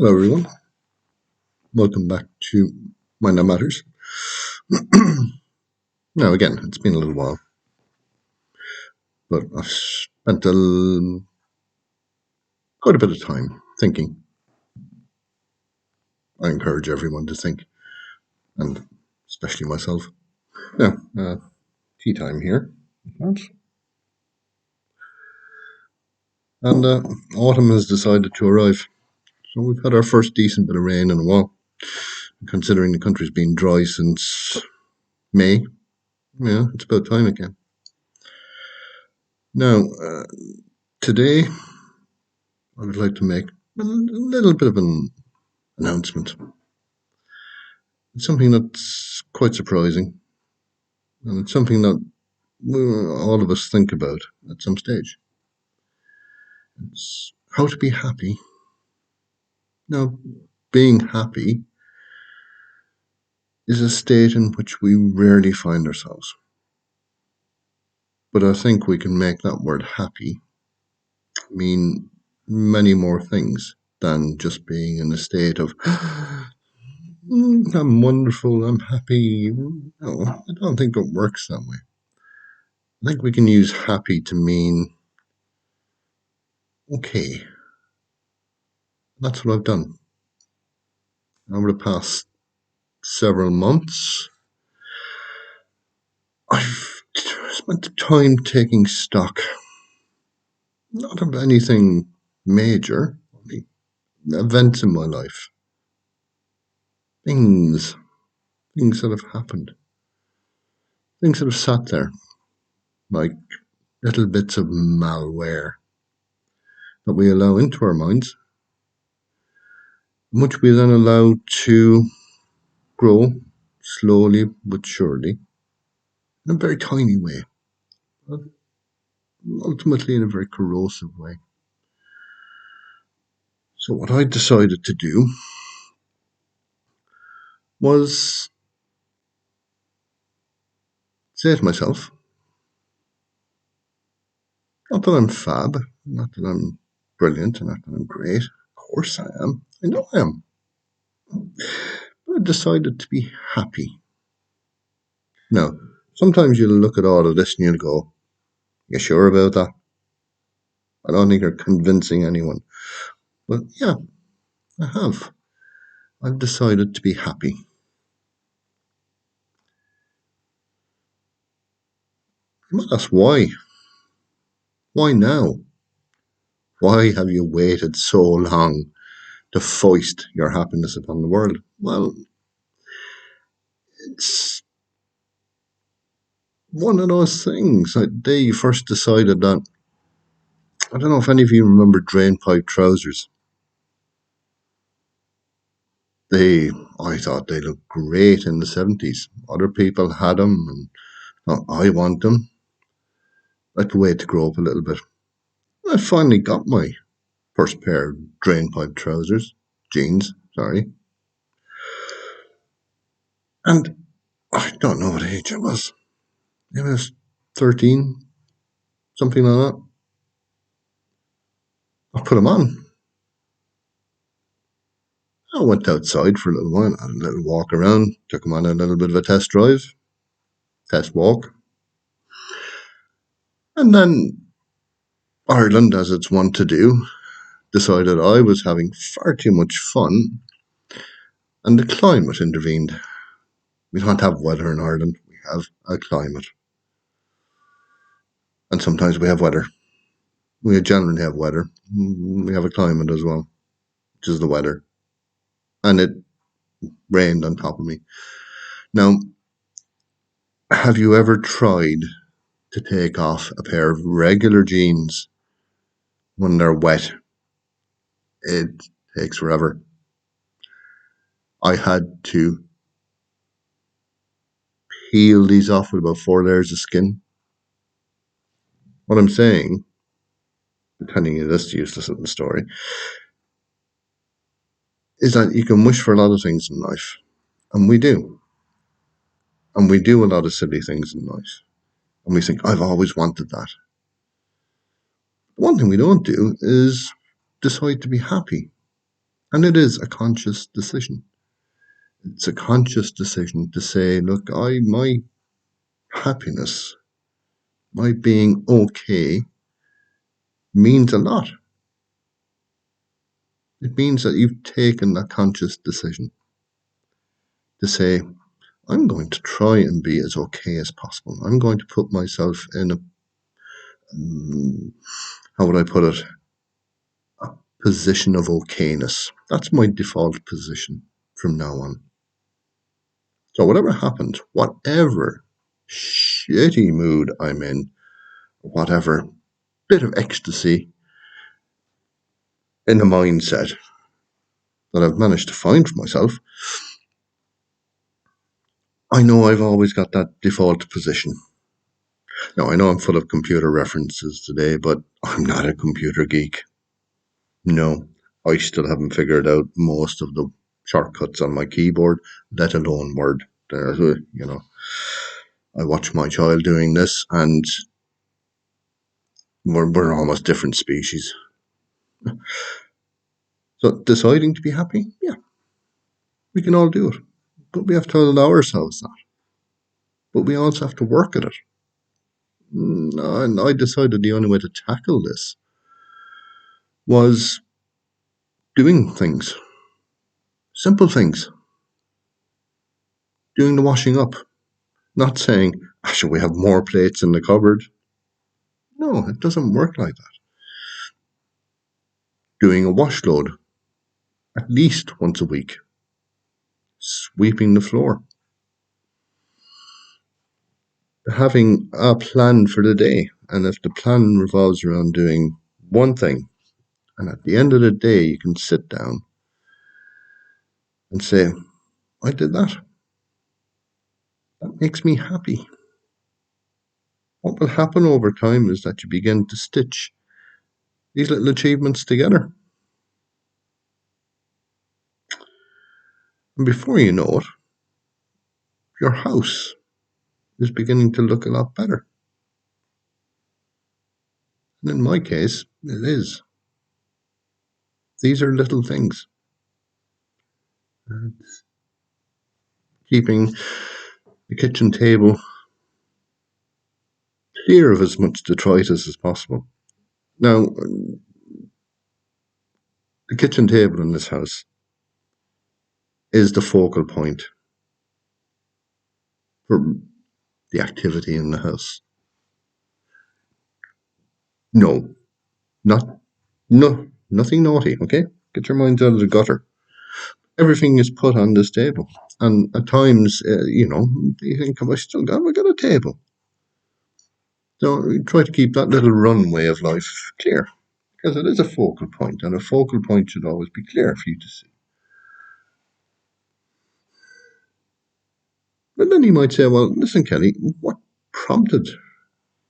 Hello, everyone. Welcome back to Mind That Matters. Now, again, it's been a little while, but I've spent quite a bit of time thinking. I encourage everyone to think, and especially myself. Now, tea time here. And autumn has decided to arrive. So we've had our first decent bit of rain in a while. Considering the country's been dry since May, yeah, it's about time again. Now, today, I would like to make a little bit of an announcement. It's something that's quite surprising, and it's something that all of us think about at some stage. It's how to be happy. Now, being happy is a state in which we rarely find ourselves. But I think we can make that word happy mean many more things than just being in a state of, I'm wonderful, I'm happy. No, I don't think it works that way. I think we can use happy to mean, okay, that's what I've done. Over the past several months, I've spent time taking stock, not of anything major, only events in my life, things, things that have happened, things that have sat there, like little bits of malware that we allow into our minds, which we then allow to grow slowly but surely in a very tiny way, but ultimately in a very corrosive way. So what I decided to do was say to myself, not that I'm fab, not that I'm brilliant, not that I'm great. Of course I am. I know I am. But I decided to be happy. Now, sometimes you'll look at all of this and you'll go, you sure about that? I don't think you're convincing anyone. But yeah, I have. I've decided to be happy. You might ask why? Why now? Why have you waited so long to foist your happiness upon the world? Well, it's one of those things. Like, the day you first decided that, I don't know if any of you remember drainpipe trousers. I thought they looked great in the 70s. Other people had them, and thought, I want them. I had to wait to grow up a little bit. I finally got my first pair of drainpipe trousers, jeans, sorry. And I don't know what age I was. Maybe I was 13, something like that. I put them on. I went outside for a little while, had a little walk around, took them on a little bit of a test drive, test walk. And then Ireland, as it's wont to do, decided I was having far too much fun, and the climate intervened. We don't have weather in Ireland, we have a climate. And sometimes we have weather. We generally have weather. We have a climate as well, which is the weather. And it rained on top of me. Now, have you ever tried to take off a pair of regular jeans when they're wet? It takes forever. I had to peel these off with about 4 layers of skin. What I'm saying, I'm telling you this useless little story, is that you can wish for a lot of things in life. And we do. And we do a lot of silly things in life. And we think, I've always wanted that. One thing we don't do is decide to be happy. And it is a conscious decision. It's a conscious decision to say, look, my happiness, my being okay means a lot. It means that you've taken a conscious decision to say, I'm going to try and be as okay as possible. I'm going to put myself in a, how would I put it, a position of okayness. That's my default position from now on. So whatever happens, whatever shitty mood I'm in, whatever bit of ecstasy in the mindset that I've managed to find for myself, I know I've always got that default position. Now, I know I'm full of computer references today, but I'm not a computer geek. No, I still haven't figured out most of the shortcuts on my keyboard, let alone Word. I watch my child doing this, and we're almost different species. So, deciding to be happy, yeah, we can all do it. But we have to allow ourselves that. But we also have to work at it. And I decided the only way to tackle this was doing things, simple things, doing the washing up, not saying, should we have more plates in the cupboard? No, it doesn't work like that. Doing a wash load at least once a week, sweeping the floor, having a plan for the day. And if the plan revolves around doing one thing, and at the end of the day, you can sit down and say, I did that. That makes me happy. What will happen over time is that you begin to stitch these little achievements together. And before you know it, your house is beginning to look a lot better. And in my case, it is. These are little things. Keeping the kitchen table clear of as much detritus as possible. Now, the kitchen table in this house is the focal point for the activity in the house. No, nothing naughty, okay? Get your minds out of the gutter. Everything is put on this table. And at times, you think, have I got a table? So we try to keep that little runway of life clear, because it is a focal point, and a focal point should always be clear for you to see. But then you might say, well, listen, Kelly, what prompted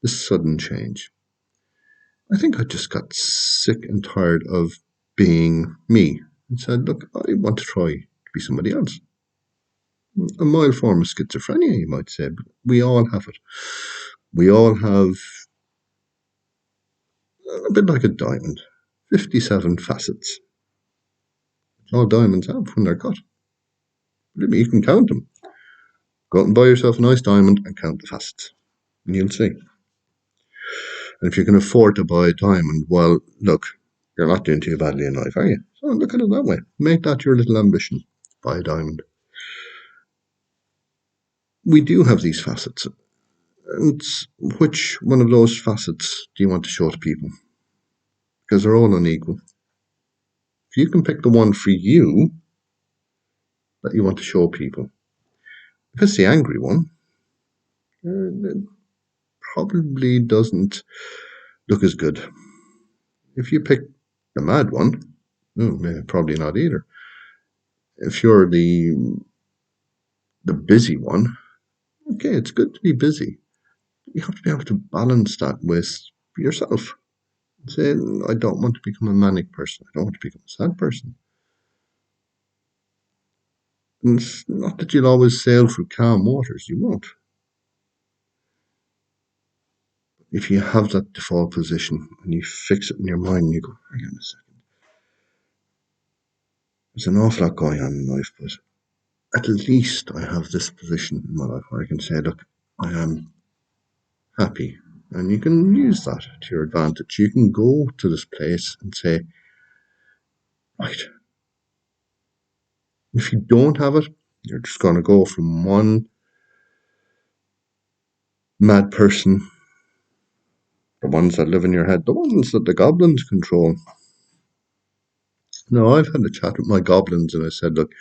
this sudden change? I think I just got sick and tired of being me and said, look, I want to try to be somebody else. A mild form of schizophrenia, you might say, but we all have it. We all have a bit like a diamond, 57 facets. All diamonds have when they're cut. You can count them. Go out and buy yourself a nice diamond and count the facets, and you'll see. And if you can afford to buy a diamond, well, look, you're not doing too badly in life, are you? So look at it that way. Make that your little ambition. Buy a diamond. We do have these facets. And which one of those facets do you want to show to people? Because they're all unequal. If you can pick the one for you that you want to show people, if it's the angry one, it probably doesn't look as good. If you pick the mad one, probably not either. If you're the busy one, okay, it's good to be busy. You have to be able to balance that with yourself. Say, I don't want to become a manic person. I don't want to become a sad person. And it's not that you'll always sail through calm waters. You won't. If you have that default position and you fix it in your mind, and you go, hang on a second. There's an awful lot going on in life, but at least I have this position in my life where I can say, look, I am happy. And you can use that to your advantage. You can go to this place and say, right, if you don't have it, you're just going to go from one mad person, the ones that live in your head, the ones that the goblins control. No, I've had a chat with my goblins and I said, look,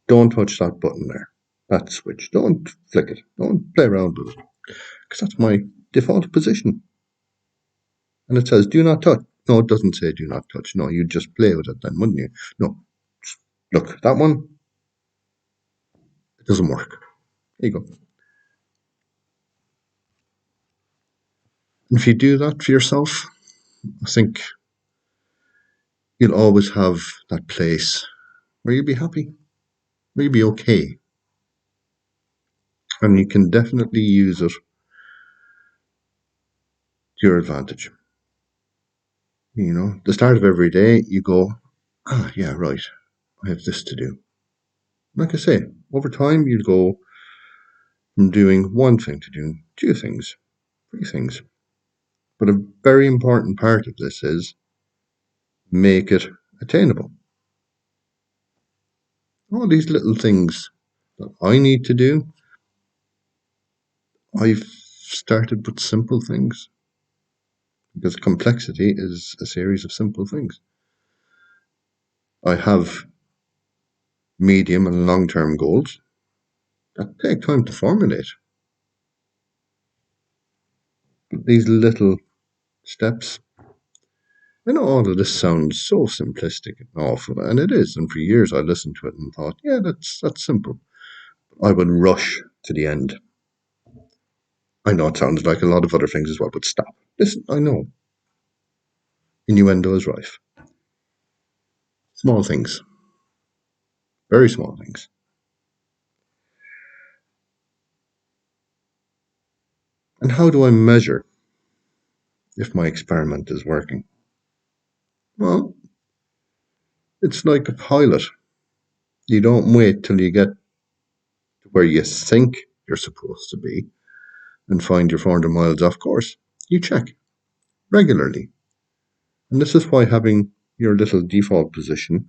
don't touch that button there, that switch. Don't flick it. Don't play around with it. Because that's my default position. And it says, do not touch. No, it doesn't say do not touch. No, you'd just play with it then, wouldn't you? No. Look, that one, it doesn't work. There you go. If you do that for yourself, I think you'll always have that place where you'll be happy, where you'll be okay. And you can definitely use it to your advantage. You know, the start of every day, you go, yeah, right, I have this to do. Like I say, over time, you'll go from doing one thing to doing two things, three things. But a very important part of this is make it attainable. All these little things that I need to do, I've started with simple things because complexity is a series of simple things. I have medium and long term goals that take time to formulate. But these little steps, I know all of this sounds so simplistic and awful, and it is. And for years I listened to it and thought, yeah, that's simple. I would rush to the end. I know it sounds like a lot of other things as well, but stop. Listen, I know. Innuendo is rife. Small things. Very small things. And how do I measure if my experiment is working? Well, it's like a pilot. You don't wait till you get to where you think you're supposed to be and find you're 400 miles off course. You check regularly. And this is why having your little default position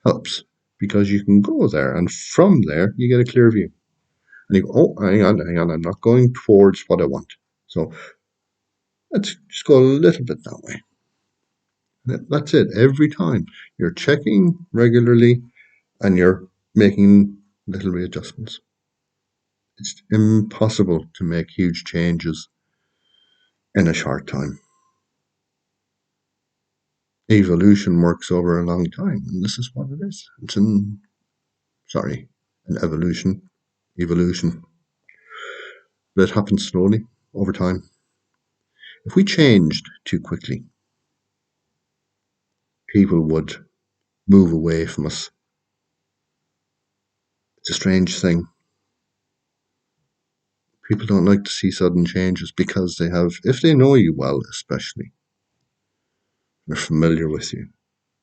helps, because you can go there and from there you get a clear view. And you go, oh, hang on, I'm not going towards what I want. So let's just go a little bit that way. That's it. Every time you're checking regularly and you're making little readjustments. It's impossible to make huge changes in a short time. Evolution works over a long time, and this is what it is. It's an evolution. But it happens slowly over time. If we changed too quickly, people would move away from us. It's a strange thing. People don't like to see sudden changes because they have, if they know you well, especially, they're familiar with you,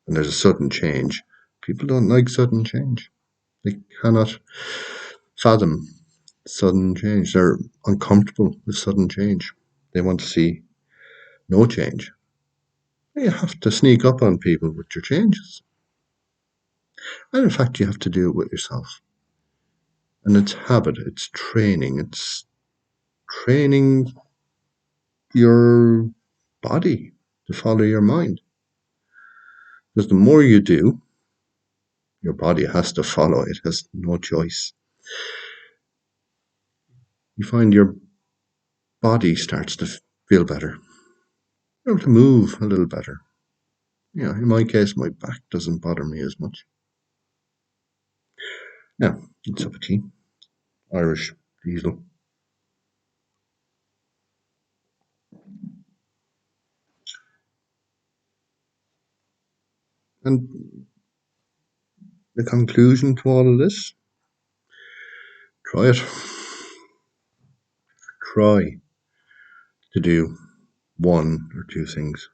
and there's a sudden change. People don't like sudden change. They cannot fathom sudden change. They're uncomfortable with sudden change. They want to see no change. You have to sneak up on people with your changes. And in fact, you have to do it with yourself. And it's habit, it's training your body to follow your mind. Because the more you do, your body has to follow, it has no choice. You find your body starts to feel better, you're able to move a little better. Yeah, in my case, my back doesn't bother me as much. Yeah, it's up a tea. Irish diesel. And the conclusion to all of this, try it. Try to do one or two things.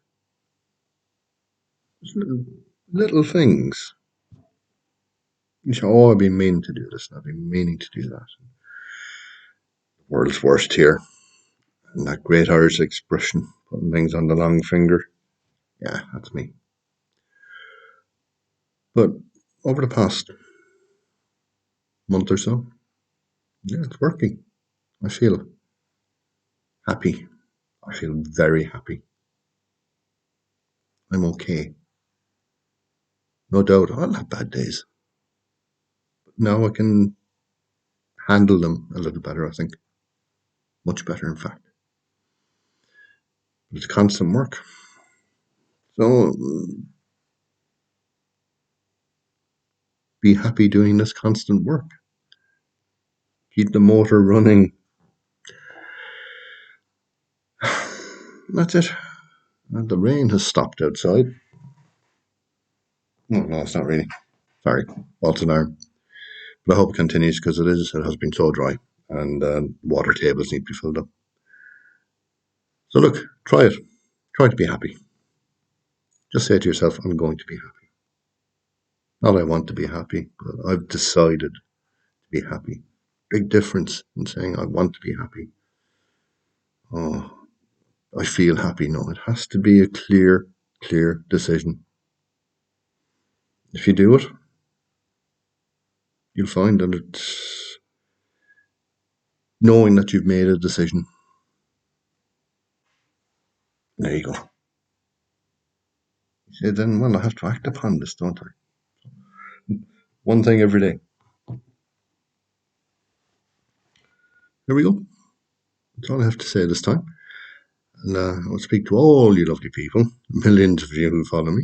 Just little things. You say, oh, I've been meaning to do this, and I've been meaning to do that. World's worst here. And that great Irish expression, putting things on the long finger. Yeah, that's me. But over the past month or so, yeah, it's working. I feel happy. I feel very happy. I'm okay. No doubt, I'll have bad days. But now I can handle them a little better, I think. Much better, in fact. But it's constant work. So be happy doing this constant work. Keep the motor running. That's it. And the rain has stopped outside. Oh, no, it's not really. Sorry, false alarm. But I hope it continues because it is. It has been so dry, and water tables need to be filled up. So look, try it. Try to be happy. Just say to yourself, "I'm going to be happy." Not I want to be happy, but I've decided to be happy. Big difference in saying I want to be happy. Oh, I feel happy. No, it has to be a clear decision. If you do it, you'll find that it's knowing that you've made a decision. There you go. You say then, well, I have to act upon this, don't I? One thing every day. There we go. That's all I have to say this time. And I'll speak to all you lovely people, millions of you who follow me.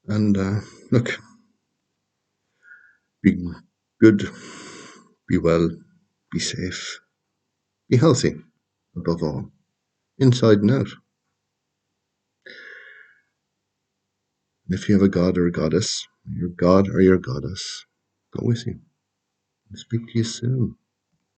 And look, be good, be well, be safe, be healthy, above all, inside and out. And if you have a god or a goddess, your god or your goddess, go with you. I'll speak to you soon.